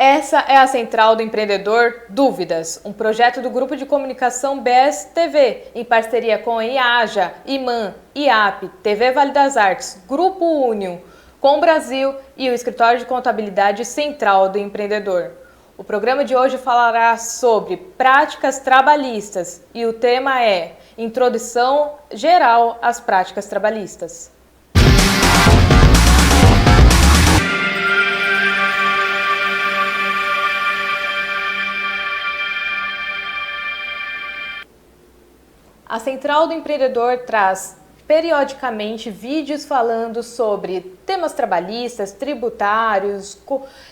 Essa é a Central do Empreendedor Dúvidas, um projeto do Grupo de Comunicação BS-TV, em parceria com a IAJA, IMAN, IAP, TV Vale das Artes, Grupo Union, Com o Brasil e o Escritório de Contabilidade Central do Empreendedor. O programa de hoje falará sobre práticas trabalhistas e o tema é Introdução Geral às Práticas Trabalhistas. A Central do Empreendedor traz periodicamente vídeos falando sobre temas trabalhistas, tributários,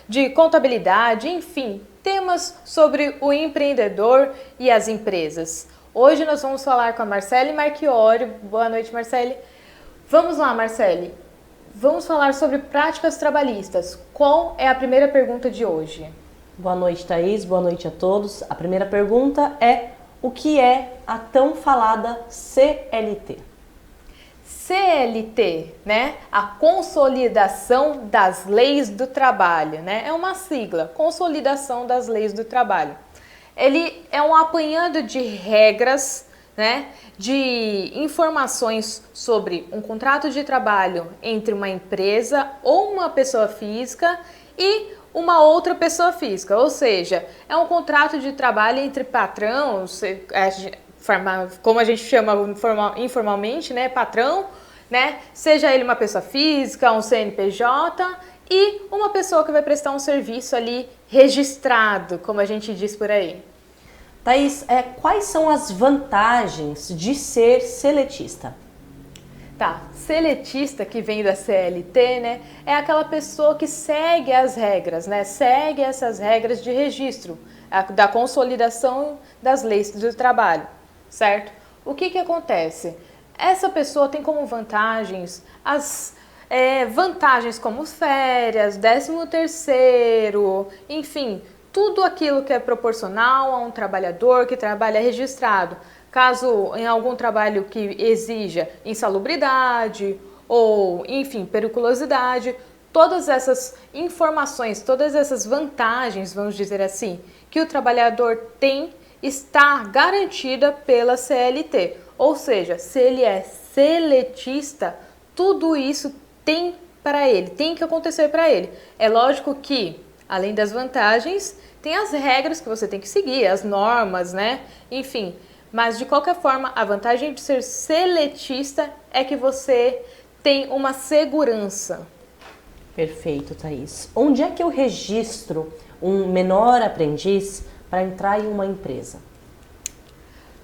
de contabilidade, enfim, temas sobre o empreendedor e as empresas. Hoje nós vamos falar com a Marcele Marchiori. Boa noite, Marcele. Vamos lá, Marcele. Vamos falar sobre práticas trabalhistas. Qual é a primeira pergunta de hoje? Boa noite, Thaís. Boa noite a todos. A primeira pergunta é: o que é a tão falada CLT? CLT, né? A Consolidação das Leis do Trabalho, né? É uma sigla, Consolidação das Leis do Trabalho. Ele é um apanhado de regras, né? De informações sobre um contrato de trabalho entre uma empresa ou uma pessoa física e uma outra pessoa física, ou seja, é um contrato de trabalho entre patrão, como a gente chama informalmente, né, patrão, né, seja ele uma pessoa física, um CNPJ e uma pessoa que vai prestar um serviço ali registrado, como a gente diz por aí. Thaís, quais são as vantagens de ser seletista? Tá, seletista, que vem da CLT, né, é aquela pessoa que segue as regras, né, segue essas regras de registro, da consolidação das leis do trabalho, certo? O que acontece? Essa pessoa tem como vantagens as vantagens como férias, 13º, enfim, tudo aquilo que é proporcional a um trabalhador que trabalha registrado. Caso em algum trabalho que exija insalubridade ou, enfim, periculosidade, todas essas informações, todas essas vantagens, vamos dizer assim, que o trabalhador tem, está garantida pela CLT. Ou seja, se ele é seletista, tudo isso tem para ele, tem que acontecer para ele. É lógico que, além das vantagens, tem as regras que você tem que seguir, as normas, né? Enfim. Mas, de qualquer forma, a vantagem de ser seletista é que você tem uma segurança. Perfeito, Thaís. Onde é que eu registro um menor aprendiz para entrar em uma empresa?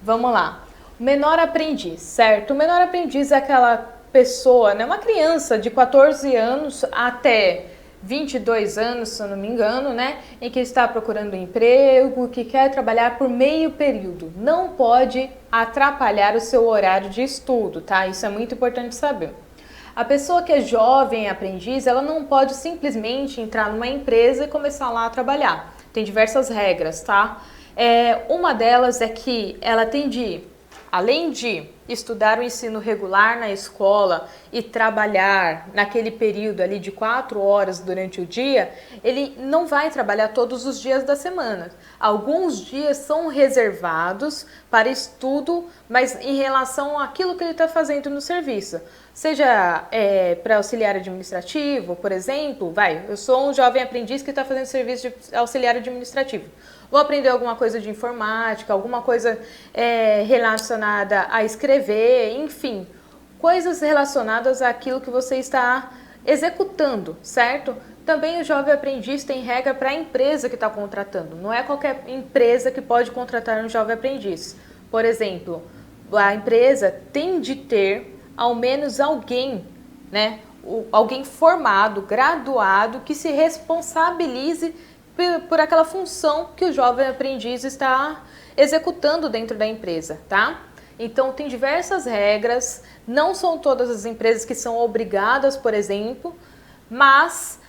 Vamos lá. Menor aprendiz, certo? O menor aprendiz é aquela pessoa, né, uma criança de 14 anos até 22 anos, se eu não me engano, né, em que está procurando um emprego, que quer trabalhar por meio período. Não pode atrapalhar o seu horário de estudo, tá? Isso é muito importante saber. A pessoa que é jovem aprendiz, ela não pode simplesmente entrar numa empresa e começar lá a trabalhar. Tem diversas regras, tá? Uma delas é que ela tem de, além de estudar o ensino regular na escola e trabalhar naquele período ali de 4 horas durante o dia, ele não vai trabalhar todos os dias da semana. Alguns dias são reservados para estudo, mas em relação àquilo que ele está fazendo no serviço. Seja para auxiliar administrativo, por exemplo, eu sou um jovem aprendiz que está fazendo serviço de auxiliar administrativo. Vou aprender alguma coisa de informática, alguma coisa relacionada a escrever, enfim, coisas relacionadas àquilo que você está executando, certo? Também o jovem aprendiz tem regra para a empresa que está contratando. Não é qualquer empresa que pode contratar um jovem aprendiz. Por exemplo, a empresa tem de ter ao menos alguém, né? Alguém formado, graduado, que se responsabilize por aquela função que o jovem aprendiz está executando dentro da empresa, tá? Então, tem diversas regras, não são todas as empresas que são obrigadas, por exemplo, mas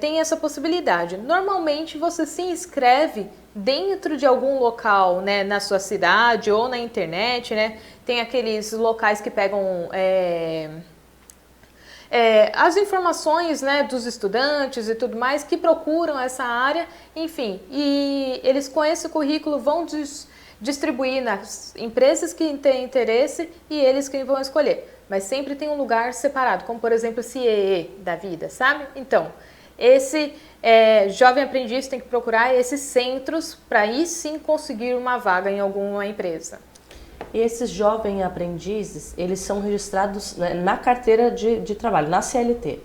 tem essa possibilidade. Normalmente, você se inscreve dentro de algum local, né, na sua cidade ou na internet, né? Tem aqueles locais que pegam as informações, né, dos estudantes e tudo mais que procuram essa área, enfim, e eles com esse currículo vão distribuir nas empresas que têm interesse e eles quem vão escolher. Mas sempre tem um lugar separado, como por exemplo o CIEE da vida, sabe? Então, esse jovem aprendiz tem que procurar esses centros para aí sim conseguir uma vaga em alguma empresa. E esses jovens aprendizes, eles são registrados, né, na carteira de trabalho, na CLT?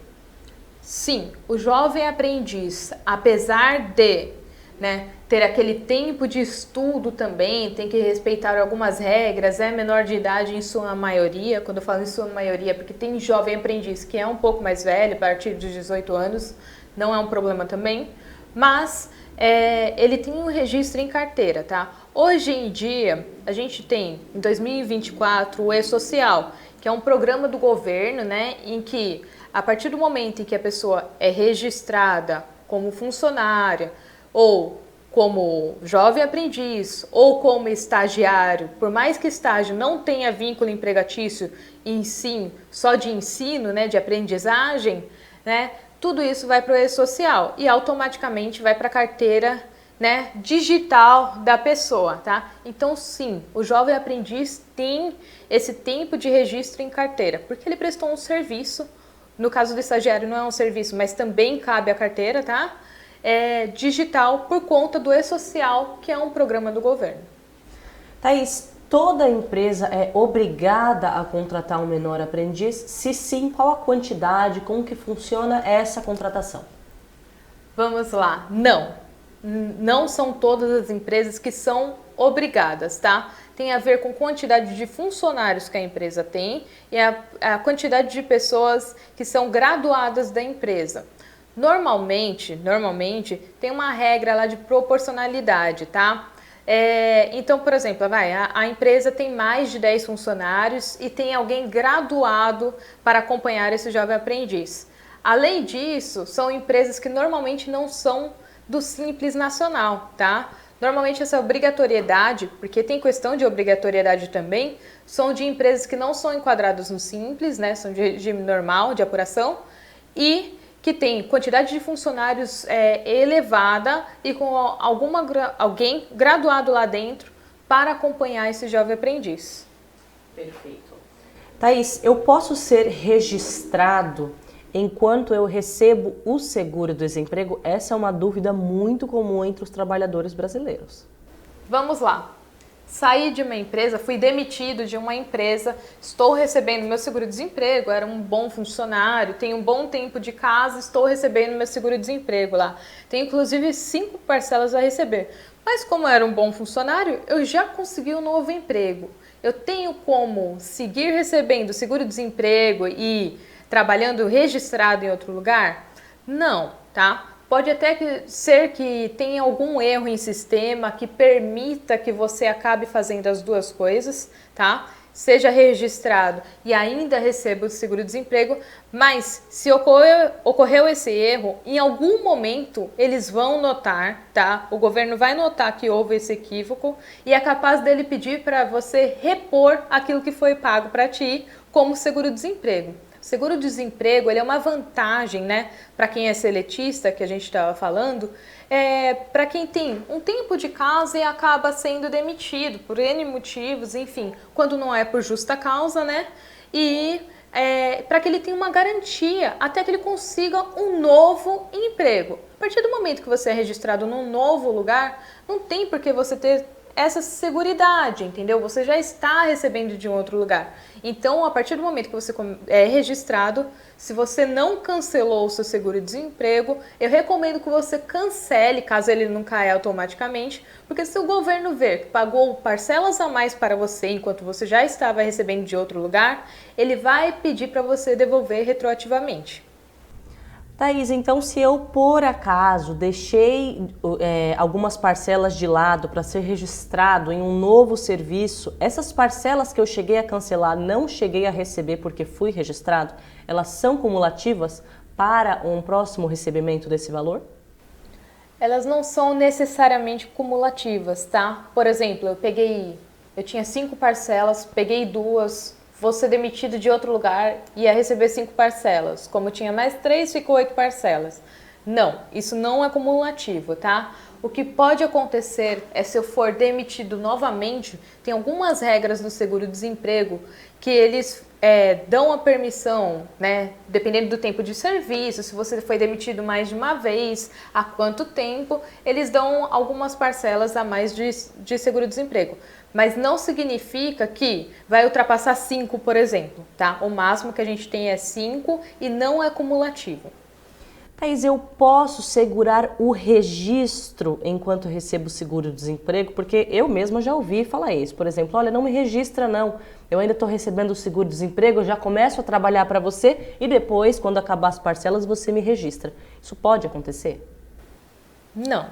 Sim, o jovem aprendiz, apesar de, né, ter aquele tempo de estudo também, tem que respeitar algumas regras, é menor de idade em sua maioria. Quando eu falo em sua maioria, porque tem jovem aprendiz que é um pouco mais velho, a partir de 18 anos, não é um problema também, mas ele tem um registro em carteira, tá? Hoje em dia, a gente tem, em 2024, o E-Social, que é um programa do governo, né, em que, a partir do momento em que a pessoa é registrada como funcionária, ou como jovem aprendiz, ou como estagiário, por mais que estágio não tenha vínculo empregatício em si, só de ensino, né, de aprendizagem, né, tudo isso vai para o E-Social e automaticamente vai para a carteira, né, digital da pessoa, tá? Então, sim, o jovem aprendiz tem esse tempo de registro em carteira, porque ele prestou um serviço. No caso do estagiário não é um serviço, mas também cabe a carteira, tá? Digital por conta do E-Social, que é um programa do governo. Thaís, toda empresa é obrigada a contratar um menor aprendiz? Se sim, qual a quantidade, como que funciona essa contratação? Vamos lá, não são todas as empresas que são obrigadas, tá? Tem a ver com quantidade de funcionários que a empresa tem e a quantidade de pessoas que são graduadas da empresa. Normalmente tem uma regra lá de proporcionalidade, tá? Então, por exemplo, a empresa tem mais de 10 funcionários e tem alguém graduado para acompanhar esse jovem aprendiz. Além disso, são empresas que normalmente não são do Simples Nacional, tá? Normalmente essa obrigatoriedade, porque tem questão de obrigatoriedade também, são de empresas que não são enquadradas no Simples, né? São de regime normal de apuração e que tem quantidade de funcionários elevada e com alguém graduado lá dentro para acompanhar esse jovem aprendiz. Perfeito. Thaís, eu posso ser registrado enquanto eu recebo o seguro-desemprego? Essa é uma dúvida muito comum entre os trabalhadores brasileiros. Vamos lá. Saí de uma empresa, fui demitido de uma empresa, estou recebendo meu seguro-desemprego, era um bom funcionário, tenho um bom tempo de casa, estou recebendo meu seguro-desemprego lá. Tenho inclusive 5 parcelas a receber. Mas como era um bom funcionário, eu já consegui um novo emprego. Eu tenho como seguir recebendo seguro-desemprego e trabalhando registrado em outro lugar? Não, tá? Pode até ser que tenha algum erro em sistema que permita que você acabe fazendo as duas coisas, tá? Seja registrado e ainda receba o seguro-desemprego, mas se ocorreu esse erro, em algum momento eles vão notar, tá? O governo vai notar que houve esse equívoco e é capaz dele pedir para você repor aquilo que foi pago para ti como seguro-desemprego. Seguro-desemprego, ele é uma vantagem, né, para quem é seletista, que a gente estava falando, para quem tem um tempo de casa e acaba sendo demitido por N motivos, enfim, quando não é por justa causa, né, e para que ele tenha uma garantia até que ele consiga um novo emprego. A partir do momento que você é registrado num novo lugar, não tem por que você ter essa seguridade, entendeu? Você já está recebendo de um outro lugar. Então, a partir do momento que você é registrado, se você não cancelou o seu seguro-desemprego, eu recomendo que você cancele, caso ele não caia automaticamente, porque se o governo ver que pagou parcelas a mais para você enquanto você já estava recebendo de outro lugar, ele vai pedir para você devolver retroativamente. Thaís, então se eu por acaso deixei algumas parcelas de lado para ser registrado em um novo serviço, essas parcelas que eu cheguei a cancelar, não cheguei a receber porque fui registrado, elas são cumulativas para um próximo recebimento desse valor? Elas não são necessariamente cumulativas, tá? Por exemplo, eu tinha 5 parcelas, peguei 2, você demitido de outro lugar ia receber 5 parcelas. Como tinha mais 3, ficou 8 parcelas. Não, isso não é cumulativo, tá? O que pode acontecer é se eu for demitido novamente, tem algumas regras no seguro-desemprego que eles dão a permissão, né? Dependendo do tempo de serviço, se você foi demitido mais de uma vez, há quanto tempo, eles dão algumas parcelas a mais de seguro-desemprego. Mas não significa que vai ultrapassar 5, por exemplo, tá? O máximo que a gente tem é 5 e não é cumulativo. Thaís, eu posso segurar o registro enquanto recebo seguro-desemprego? Porque eu mesma já ouvi falar isso. Por exemplo, olha, não me registra não, eu ainda estou recebendo o seguro-desemprego, eu já começo a trabalhar para você e depois, quando acabar as parcelas, você me registra. Isso pode acontecer? Não,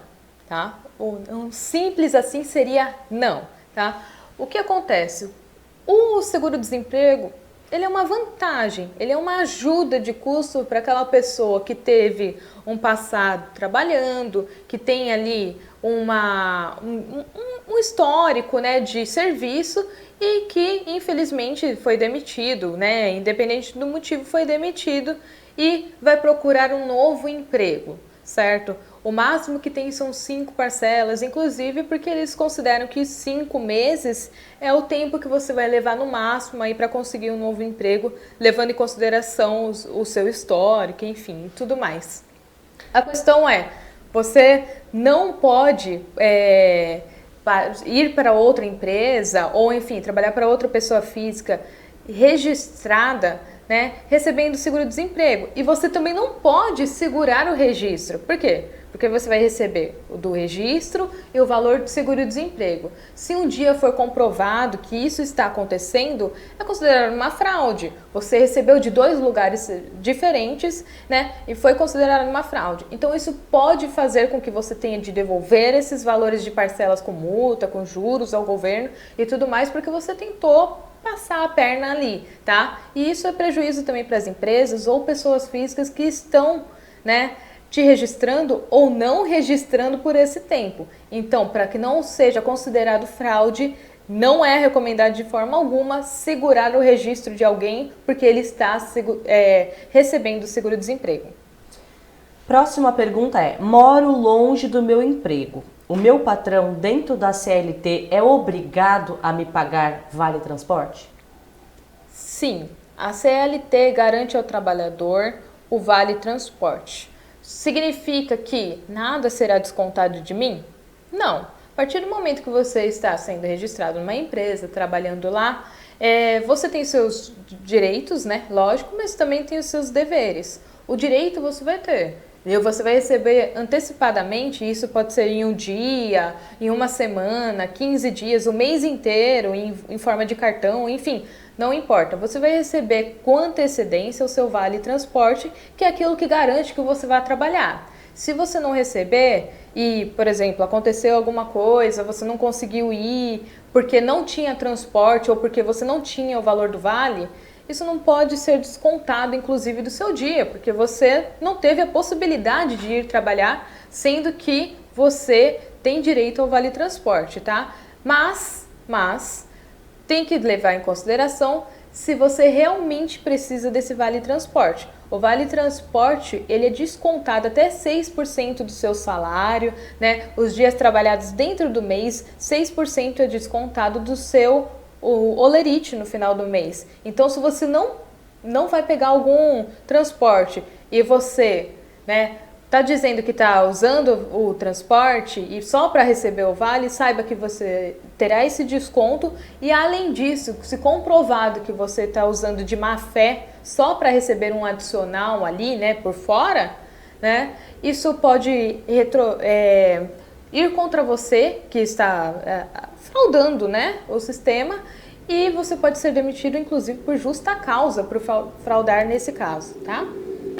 tá? Um simples assim seria não, tá? O que acontece? O seguro-desemprego, ele é uma vantagem, ele é uma ajuda de custo para aquela pessoa que teve um passado trabalhando, que tem ali um histórico, né, de serviço e que infelizmente foi demitido, né, independente do motivo foi demitido e vai procurar um novo emprego, certo? O máximo que tem são 5 parcelas, inclusive porque eles consideram que 5 meses é o tempo que você vai levar no máximo aí para conseguir um novo emprego, levando em consideração o seu histórico, enfim, tudo mais. A questão é, você não pode ir para outra empresa ou, enfim, trabalhar para outra pessoa física registrada, né, recebendo seguro-desemprego. E você também não pode segurar o registro. Por quê? Porque você vai receber o do registro e o valor do seguro-desemprego. Se um dia for comprovado que isso está acontecendo, é considerado uma fraude. Você recebeu de 2 lugares diferentes, né, e foi considerado uma fraude. Então isso pode fazer com que você tenha de devolver esses valores de parcelas com multa, com juros ao governo e tudo mais, porque você tentou passar a perna ali, tá? E isso é prejuízo também para as empresas ou pessoas físicas que estão, né, te registrando ou não registrando por esse tempo. Então, para que não seja considerado fraude, não é recomendado de forma alguma segurar o registro de alguém porque ele está recebendo seguro-desemprego. Próxima pergunta é: moro longe do meu emprego. O meu patrão, dentro da CLT, é obrigado a me pagar vale transporte? Sim, a CLT garante ao trabalhador o vale transporte. Significa que nada será descontado de mim? Não. A partir do momento que você está sendo registrado numa empresa, trabalhando lá, você tem seus direitos, né? Lógico, mas também tem os seus deveres. O direito você vai ter. E você vai receber antecipadamente, isso pode ser em um dia, em uma semana, 15 dias, o mês inteiro, em forma de cartão, enfim, não importa. Você vai receber com antecedência o seu vale transporte, que é aquilo que garante que você vai trabalhar. Se você não receber e, por exemplo, aconteceu alguma coisa, você não conseguiu ir porque não tinha transporte ou porque você não tinha o valor do vale, isso não pode ser descontado, inclusive, do seu dia, porque você não teve a possibilidade de ir trabalhar, sendo que você tem direito ao vale transporte, tá? Mas tem que levar em consideração se você realmente precisa desse vale transporte. O vale transporte, ele é descontado até 6% do seu salário, né? Os dias trabalhados dentro do mês, 6% é descontado do seu olerite no final do mês. Então, se você não vai pegar algum transporte e você, né, tá dizendo que está usando o transporte e só para receber o vale, saiba que você terá esse desconto e, além disso, se comprovado que você está usando de má fé só para receber um adicional ali, né, por fora, né, isso pode ir contra você que está fraudando, né, o sistema, e você pode ser demitido, inclusive, por justa causa, por fraudar nesse caso, tá?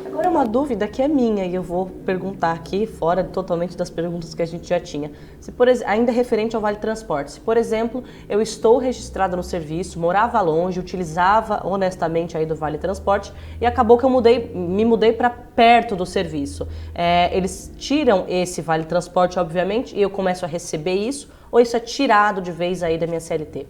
Agora uma dúvida que é minha e eu vou perguntar aqui, fora totalmente das perguntas que a gente já tinha. Se ainda referente ao Vale Transporte, se por exemplo eu estou registrada no serviço, morava longe, utilizava honestamente aí do Vale Transporte e acabou que eu me mudei para perto do serviço. Eles tiram esse Vale Transporte, obviamente, e eu começo a receber isso, ou isso é tirado de vez aí da minha CLT?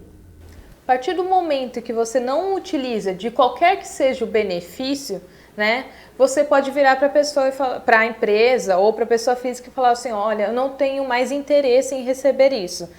partir do momento que você não utiliza de qualquer que seja o benefício, né, você pode virar para a pessoa, para a empresa ou para a pessoa física e falar assim, olha, eu não tenho mais interesse em receber isso.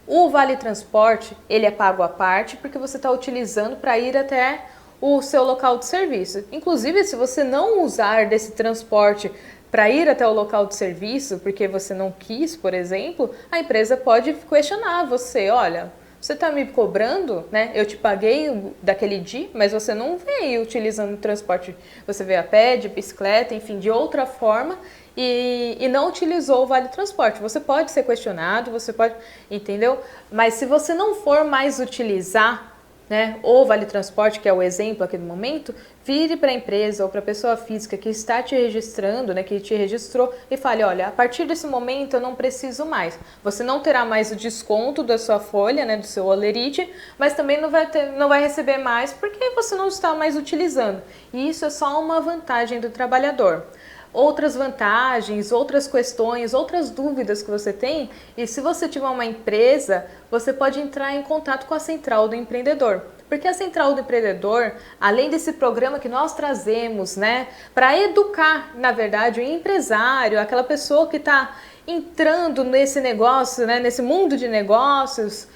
O Vale Transporte, ele é pago à parte porque você está utilizando para ir até o seu local de serviço. Inclusive, se você não usar desse transporte para ir até o local de serviço, porque você não quis, por exemplo, a empresa pode questionar você, olha, você está me cobrando, né? Eu te paguei daquele dia, mas você não veio utilizando o transporte, você veio a pé, de bicicleta, enfim, de outra forma, e não utilizou o Vale Transporte. Você pode ser questionado, você pode, entendeu? Mas se você não for mais utilizar, né, o Vale Transporte, que é o exemplo aqui do momento, vire para a empresa ou para a pessoa física que está te registrando, né, que te registrou e fale, olha, a partir desse momento eu não preciso mais. Você não terá mais o desconto da sua folha, né, do seu holerite, mas também não vai receber mais porque você não está mais utilizando. E isso é só uma vantagem do trabalhador. Outras vantagens, outras questões, outras dúvidas que você tem, e se você tiver uma empresa, você pode entrar em contato com a Central do Empreendedor. Porque a Central do Empreendedor, além desse programa que nós trazemos, né, para educar, na verdade, o empresário, aquela pessoa que está entrando nesse negócio, né, nesse mundo de negócios,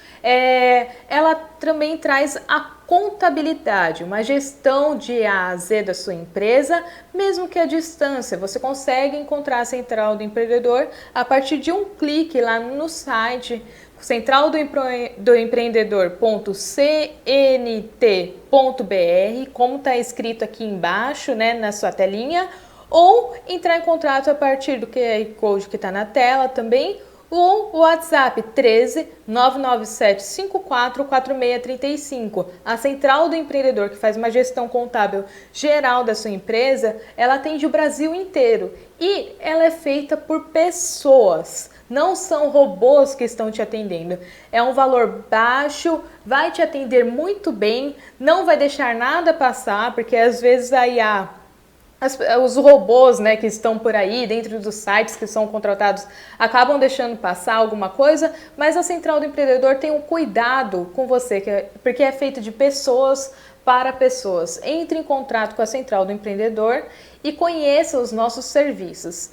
ela também traz a contabilidade, uma gestão de A a Z da sua empresa, mesmo que à distância. Você consegue encontrar a Central do Empreendedor a partir de um clique lá no site centraldoempreendedor.cnt.br, como está escrito aqui embaixo, né, na sua telinha, ou entrar em contato a partir do QR Code que está na tela também, ou o WhatsApp 13 997 54 4635. A Central do Empreendedor, que faz uma gestão contábil geral da sua empresa, ela atende o Brasil inteiro e ela é feita por pessoas. Não são robôs que estão te atendendo. É um valor baixo, vai te atender muito bem, não vai deixar nada passar, porque às vezes a IA, os robôs, né, que estão por aí, dentro dos sites que são contratados, acabam deixando passar alguma coisa, mas a Central do Empreendedor tem um cuidado com você, porque é feito de pessoas para pessoas. Entre em contato com a Central do Empreendedor e conheça os nossos serviços.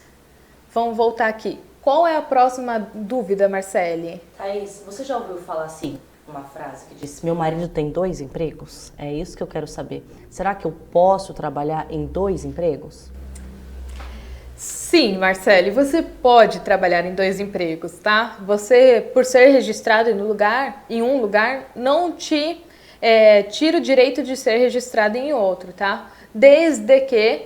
Vamos voltar aqui. Qual é a próxima dúvida, Marcele? Thaís, você já ouviu falar assim? Uma frase que diz, meu marido tem 2 empregos? É isso que eu quero saber. Será que eu posso trabalhar em 2 empregos? Sim, Marcele, você pode trabalhar em 2 empregos, tá? Você, por ser registrado em um lugar, não te tira o direito de ser registrado em outro, tá? Desde que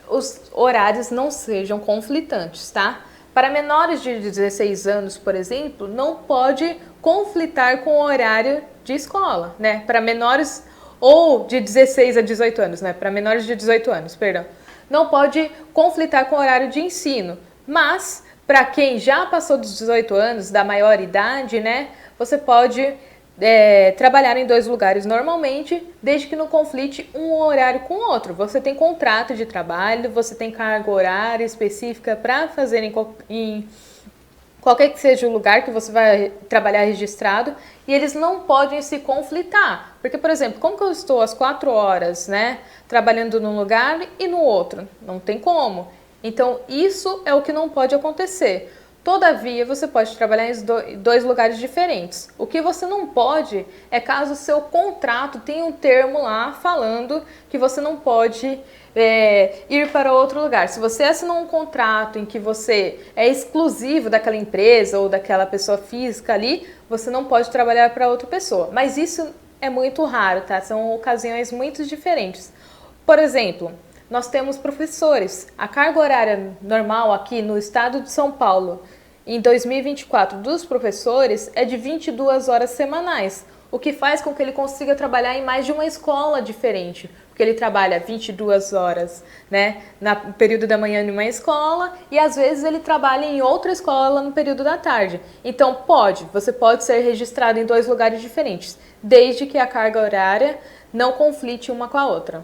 os horários não sejam conflitantes, tá? Para menores de 16 anos, por exemplo, não pode conflitar com o horário de escola, né? Para menores, ou de 16 a 18 anos, né? Para menores de 18 anos, perdão. Não pode conflitar com o horário de ensino. Mas, para quem já passou dos 18 anos, da maior idade, né? Você pode trabalhar em 2 lugares normalmente, desde que não conflite um horário com o outro. Você tem contrato de trabalho, você tem carga horária específica para fazer em qualquer que seja o lugar que você vai trabalhar registrado, e eles não podem se conflitar. Porque, por exemplo, como que eu estou às 4 horas, né, trabalhando num lugar e no outro? Não tem como. Então, isso é o que não pode acontecer. Todavia, você pode trabalhar em 2 lugares diferentes. O que você não pode é caso o seu contrato tenha um termo lá falando que você não pode ir para outro lugar. Se você assinou um contrato em que você é exclusivo daquela empresa ou daquela pessoa física ali, você não pode trabalhar para outra pessoa. Mas isso é muito raro, tá? São ocasiões muito diferentes. Por exemplo, nós temos professores. A carga horária normal aqui no estado de São Paulo, em 2024, dos professores é de 22 horas semanais, o que faz com que ele consiga trabalhar em mais de uma escola diferente, porque ele trabalha 22 horas, né, no período da manhã em uma escola e às vezes ele trabalha em outra escola no período da tarde. Então você pode ser registrado em 2 lugares diferentes, desde que a carga horária não conflite uma com a outra.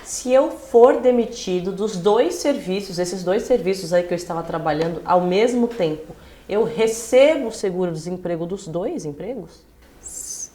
Se eu for demitido dos 2 serviços, esses 2 serviços aí que eu estava trabalhando ao mesmo tempo, eu recebo o seguro-desemprego dos 2 empregos?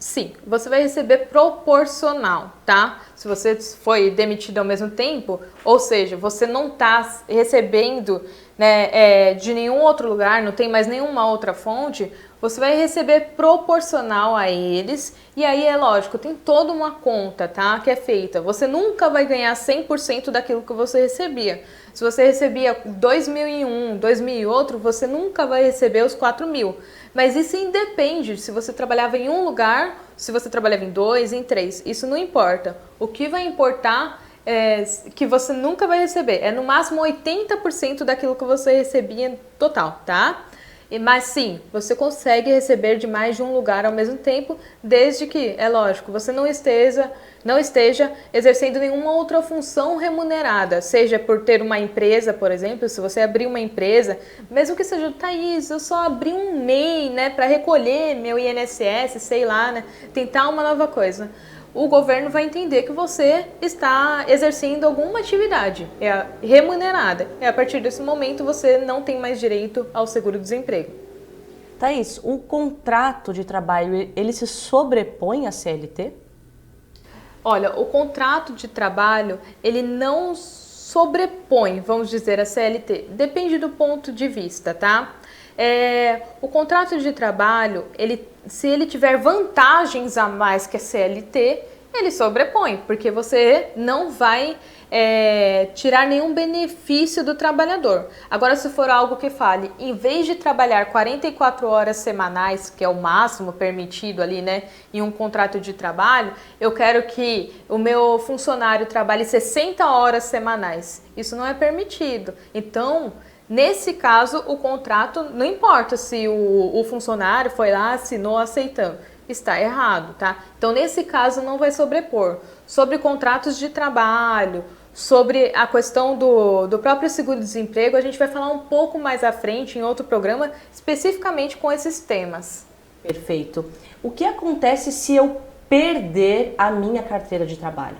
Sim, você vai receber proporcional, tá? Se você foi demitido ao mesmo tempo, ou seja, você não está recebendo, né, de nenhum outro lugar, não tem mais nenhuma outra fonte, você vai receber proporcional a eles. E aí é lógico, tem toda uma conta, tá, que é feita. Você nunca vai ganhar 100% daquilo que você recebia. Se você recebia 2.000 em um, 2.000 em outro, você nunca vai receber os 4.000. Mas isso independe se você trabalhava em um lugar, se você trabalhava em dois, em três. Isso não importa. O que vai importar é que você nunca vai receber. É no máximo 80% daquilo que você recebia total, tá? Mas sim, você consegue receber de mais de um lugar ao mesmo tempo, desde que, é lógico, você não esteja exercendo nenhuma outra função remunerada, seja por ter uma empresa, por exemplo, se você abrir uma empresa, mesmo que seja, Thaís, eu só abri um MEI, né, para recolher meu INSS, sei lá, né, tentar uma nova coisa. O governo vai entender que você está exercendo alguma atividade remunerada. E a partir desse momento você não tem mais direito ao seguro-desemprego. Thaís, o contrato de trabalho, ele se sobrepõe à CLT? Olha, o contrato de trabalho, ele não sobrepõe, vamos dizer, a CLT. Depende do ponto de vista, tá? O contrato de trabalho, se ele tiver vantagens a mais que a CLT, ele sobrepõe, porque você não vai tirar nenhum benefício do trabalhador. Agora, se for algo que fale, em vez de trabalhar 44 horas semanais, que é o máximo permitido ali, né, em um contrato de trabalho, eu quero que o meu funcionário trabalhe 60 horas semanais. Isso não é permitido. Então, nesse caso, o contrato, não importa se o funcionário foi lá, assinou aceitando, está errado, tá? Então, nesse caso, não vai sobrepor. Sobre contratos de trabalho, sobre a questão do próprio seguro-desemprego, a gente vai falar um pouco mais à frente em outro programa, especificamente com esses temas. Perfeito. O que acontece se eu perder a minha carteira de trabalho?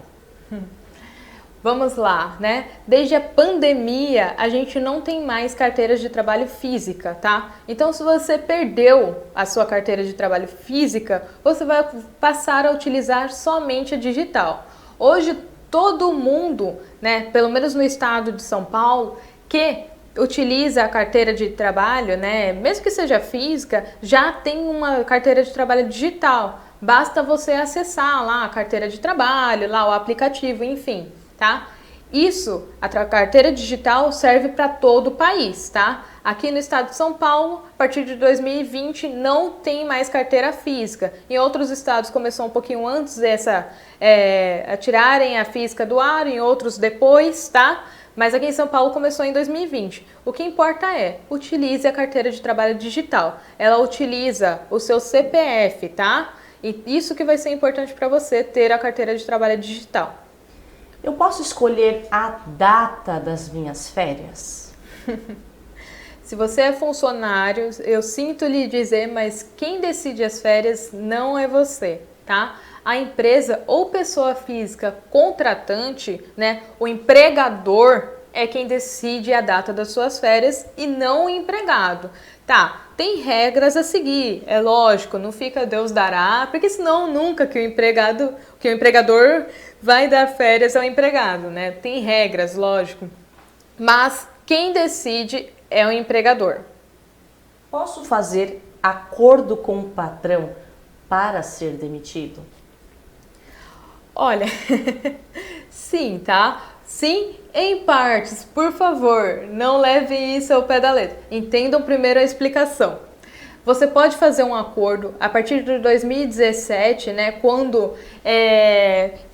Vamos lá, né? Desde a pandemia, a gente não tem mais carteiras de trabalho física, tá? Então, se você perdeu a sua carteira de trabalho física, você vai passar a utilizar somente a digital. Hoje, todo mundo, né, pelo menos no estado de São Paulo, que utiliza a carteira de trabalho, né, mesmo que seja física, já tem uma carteira de trabalho digital. Basta você acessar lá a carteira de trabalho, lá o aplicativo, enfim. Tá? Isso, a carteira digital serve para todo o país, tá? Aqui no estado de São Paulo, a partir de 2020, não tem mais carteira física. Em outros estados começou um pouquinho antes a tirarem a física do ar, em outros depois, tá? Mas aqui em São Paulo começou em 2020. O que importa é, utilize a carteira de trabalho digital. Ela utiliza o seu CPF, tá? E isso que vai ser importante para você ter a carteira de trabalho digital. Eu posso escolher a data das minhas férias? Se você é funcionário, eu sinto lhe dizer, mas quem decide as férias não é você, tá? A empresa ou pessoa física contratante, né, o empregador é quem decide a data das suas férias e não o empregado. Tá, tem regras a seguir, é lógico, não fica Deus dará, porque senão nunca que o empregador vai dar férias ao empregado, né? Tem regras, lógico, mas quem decide é o empregador. Posso fazer acordo com o patrão para ser demitido? Olha, sim, tá? Sim, em partes, por favor, não leve isso ao pé da letra. Entendam primeiro a explicação. Você pode fazer um acordo a partir de 2017, né, quando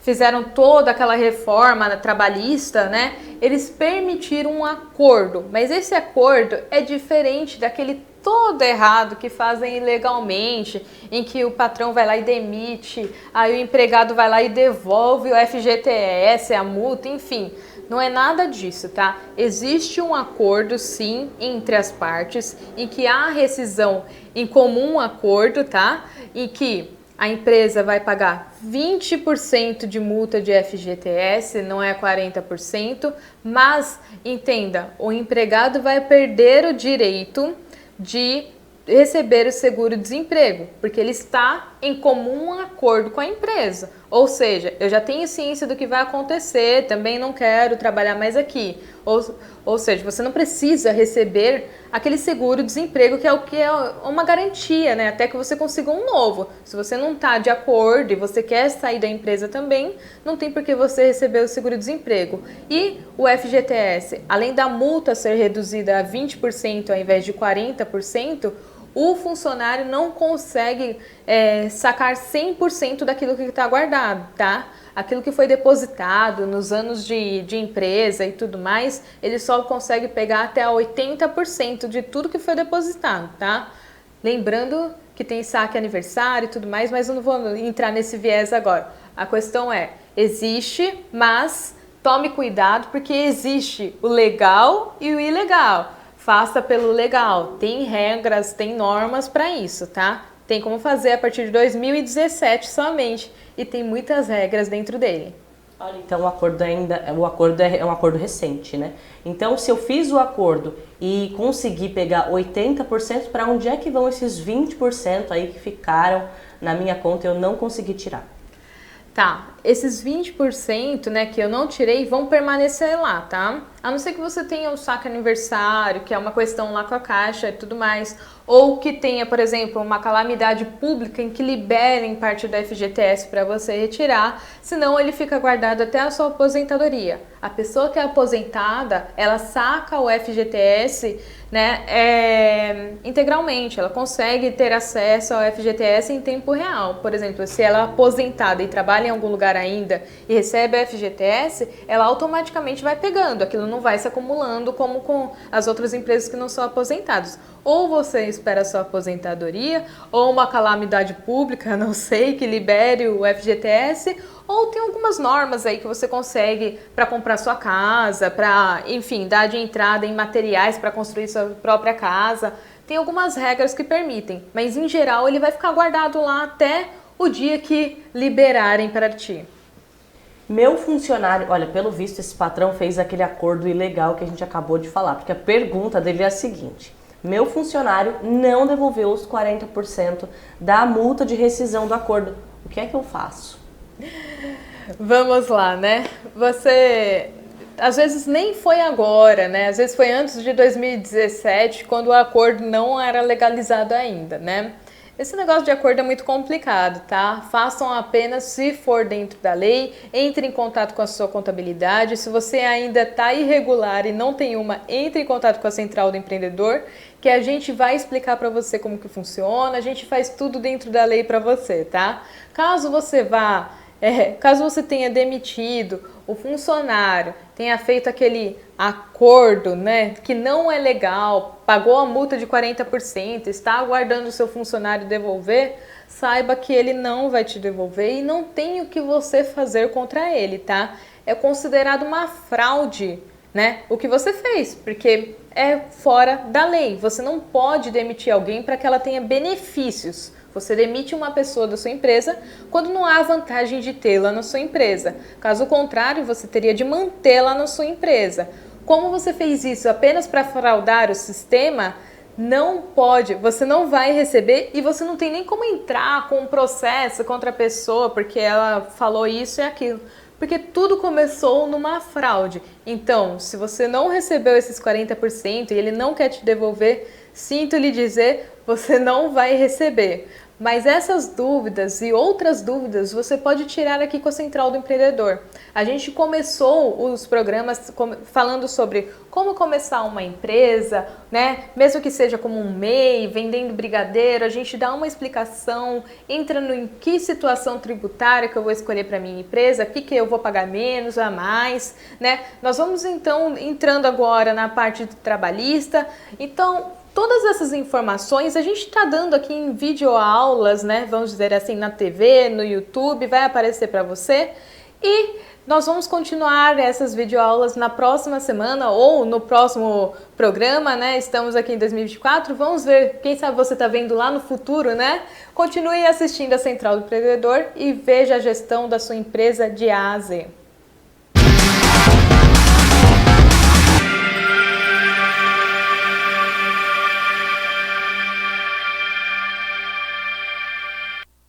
fizeram toda aquela reforma trabalhista, né, eles permitiram um acordo, mas esse acordo é diferente daquele todo errado que fazem ilegalmente, em que o patrão vai lá e demite, aí o empregado vai lá e devolve o FGTS, a multa, enfim. Não é nada disso, tá? Existe um acordo, sim, entre as partes, em que há rescisão em comum acordo, tá? Em que a empresa vai pagar 20% de multa de FGTS, não é 40%, mas, entenda, o empregado vai perder o direito de receber o seguro-desemprego, porque ele está em comum acordo com a empresa. Ou seja, eu já tenho ciência do que vai acontecer, também não quero trabalhar mais aqui. Ou seja, você não precisa receber aquele seguro-desemprego, que é o que é uma garantia, né? Até que você consiga um novo. Se você não está de acordo e você quer sair da empresa também, não tem por que você receber o seguro-desemprego. E o FGTS, além da multa ser reduzida a 20% ao invés de 40%, o funcionário não consegue sacar 100% daquilo que está guardado, tá? Aquilo que foi depositado nos anos de empresa e tudo mais, ele só consegue pegar até 80% de tudo que foi depositado, tá? Lembrando que tem saque aniversário e tudo mais, mas eu não vou entrar nesse viés agora. A questão é, existe, mas tome cuidado porque existe o legal e o ilegal. Faça pelo legal, tem regras, tem normas para isso, tá? Tem como fazer a partir de 2017 somente e tem muitas regras dentro dele. Então o acordo é um acordo recente, né? Então se eu fiz o acordo e consegui pegar 80%, para onde é que vão esses 20% aí que ficaram na minha conta e eu não consegui tirar? Tá, esses 20%, né, que eu não tirei vão permanecer lá, tá? A não ser que você tenha o saque aniversário, que é uma questão lá com a Caixa e tudo mais, ou que tenha, por exemplo, uma calamidade pública em que liberem parte do FGTS para você retirar, senão ele fica guardado até a sua aposentadoria. A pessoa que é aposentada, ela saca o FGTS, né, integralmente, ela consegue ter acesso ao FGTS em tempo real. Por exemplo, se ela é aposentada e trabalha em algum lugar ainda e recebe o FGTS, ela automaticamente vai pegando, aquilo não vai se acumulando como com as outras empresas que não são aposentadas. Ou você espera a sua aposentadoria, ou uma calamidade pública, não sei, que libere o FGTS, ou tem algumas normas aí que você consegue para comprar sua casa, para, enfim, dar de entrada em materiais para construir sua própria casa. Tem algumas regras que permitem, mas em geral ele vai ficar guardado lá até o dia que liberarem para ti. Meu funcionário, olha, pelo visto esse patrão fez aquele acordo ilegal que a gente acabou de falar, porque a pergunta dele é a seguinte: meu funcionário não devolveu os 40% da multa de rescisão do acordo, o que é que eu faço? Vamos lá, né? Você às vezes nem foi agora, né? Às vezes foi antes de 2017, quando o acordo não era legalizado ainda, né? Esse negócio de acordo é muito complicado, tá? Façam apenas se for dentro da lei, entre em contato com a sua contabilidade. Se você ainda está irregular e não tem uma, entre em contato com a Central do Empreendedor, que a gente vai explicar para você como que funciona, a gente faz tudo dentro da lei para você, tá? Caso você tenha demitido o funcionário, tenha feito aquele acordo, né, que não é legal, pagou a multa de 40%, está aguardando o seu funcionário devolver, saiba que ele não vai te devolver e não tem o que você fazer contra ele, tá? É considerado uma fraude, né, o que você fez, porque é fora da lei. Você não pode demitir alguém para que ela tenha benefícios. Você demite uma pessoa da sua empresa quando não há vantagem de tê-la na sua empresa. Caso contrário, você teria de mantê-la na sua empresa. Como você fez isso apenas para fraudar o sistema, não pode, você não vai receber e você não tem nem como entrar com um processo contra a pessoa porque ela falou isso e aquilo. Porque tudo começou numa fraude. Então, se você não recebeu esses 40% e ele não quer te devolver, sinto lhe dizer, você não vai receber. Mas essas dúvidas e outras dúvidas você pode tirar aqui com a Central do Empreendedor. A gente começou os programas falando sobre como começar uma empresa, né? Mesmo que seja como um MEI, vendendo brigadeiro, a gente dá uma explicação, entra em que situação tributária que eu vou escolher para minha empresa, o que eu vou pagar menos, a mais, né? Nós vamos então entrando agora na parte trabalhista. Então, todas essas informações a gente está dando aqui em videoaulas, né? Vamos dizer assim, na TV, no YouTube, vai aparecer para você. E nós vamos continuar essas videoaulas na próxima semana ou no próximo programa, né? Estamos aqui em 2024, vamos ver, quem sabe você está vendo lá no futuro, né? Continue assistindo a Central do Empreendedor e veja a gestão da sua empresa de A a Z.